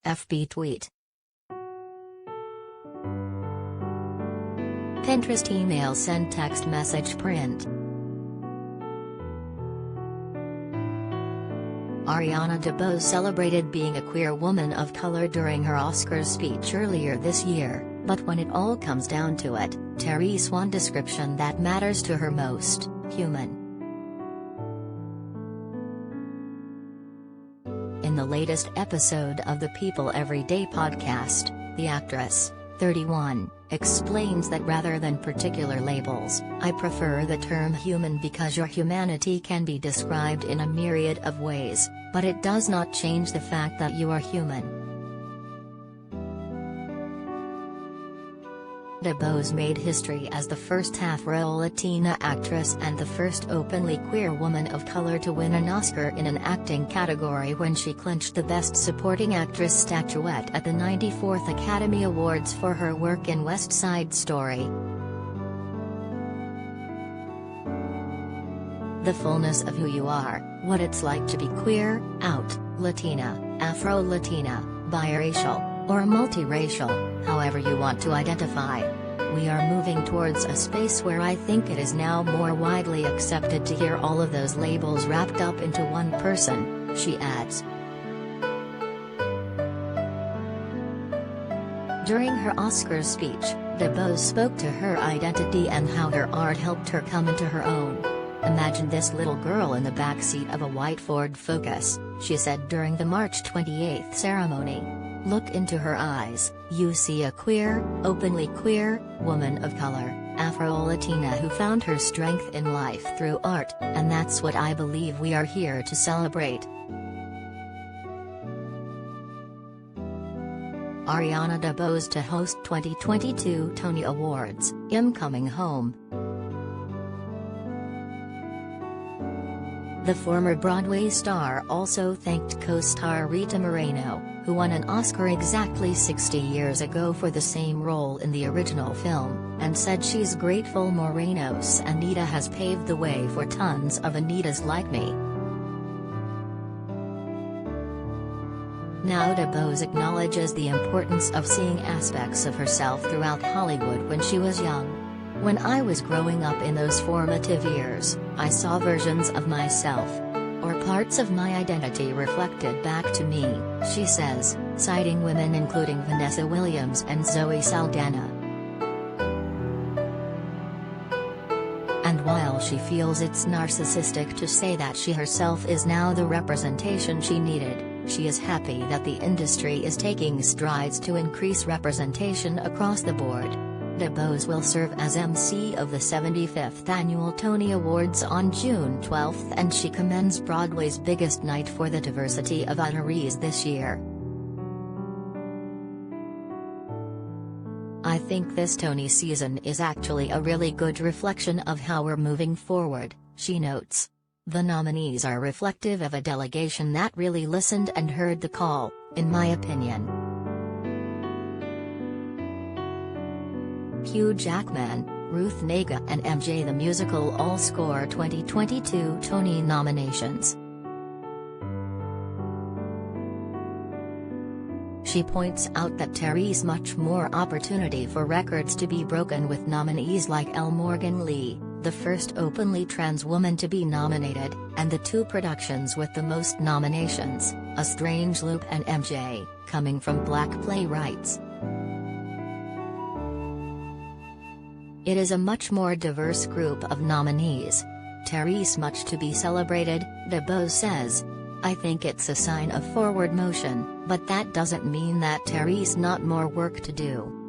FB tweet. Pinterest email send text message print. Ariana DeBose celebrated being a queer woman of color during her Oscars speech earlier this year, but when it all comes down to it, Therese one description that matters to her most: human. In the latest episode of the People Everyday podcast, the actress, 31, explains that rather than particular labels, I prefer the term human because your humanity can be described in a myriad of ways, but it does not change the fact that you are human. DeBose made history as the first Afro-Latina actress and the first openly queer woman of color to win an Oscar in an acting category when she clinched the Best Supporting Actress statuette at the 94th Academy Awards for her work in West Side Story. The fullness of who you are, what it's like to be queer, out, Latina, Afro-Latina, biracial, or multiracial, however you want to identify. We are moving towards a space where I think it is now more widely accepted to hear all of those labels wrapped up into one person, she adds. During her Oscars speech, DeBose spoke to her identity and how her art helped her come into her own. Imagine this little girl in the backseat of a white Ford Focus, she said during the March 28 ceremony. Look into her eyes, you see a queer, openly queer, woman of color, Afro-Latina who found her strength in life through art, and that's what I believe we are here to celebrate. Ariana DeBose to host 2022 Tony Awards, I'm coming home. The former Broadway star also thanked co-star Rita Moreno, who won an Oscar exactly 60 years ago for the same role in the original film, and said she's grateful Moreno's Anita has paved the way for tons of Anitas like me. Now DeBose acknowledges the importance of seeing aspects of herself throughout Hollywood when she was young. When I was growing up in those formative years, I saw versions of myself, or parts of my identity reflected back to me, she says, citing women including Vanessa Williams and Zoe Saldana. And while she feels it's narcissistic to say that she herself is now the representation she needed, she is happy that the industry is taking strides to increase representation across the board. DeBose will serve as MC of the 75th Annual Tony Awards on June 12 and she commends Broadway's biggest night for the diversity of honorees this year. I think this Tony season is actually a really good reflection of how we're moving forward, she notes. The nominees are reflective of a delegation that really listened and heard the call, in my opinion. Hugh Jackman, Ruth Negga and MJ the Musical all score 2022 Tony nominations. She points out that Therese much more opportunity for records to be broken with nominees like L. Morgan Lee, the first openly trans woman to be nominated, and the two productions with the most nominations, A Strange Loop and MJ, coming from Black playwrights. It is a much more diverse group of nominees. Therese much to be celebrated, DeBose says. I think it's a sign of forward motion, but that doesn't mean that Therese not more work to do.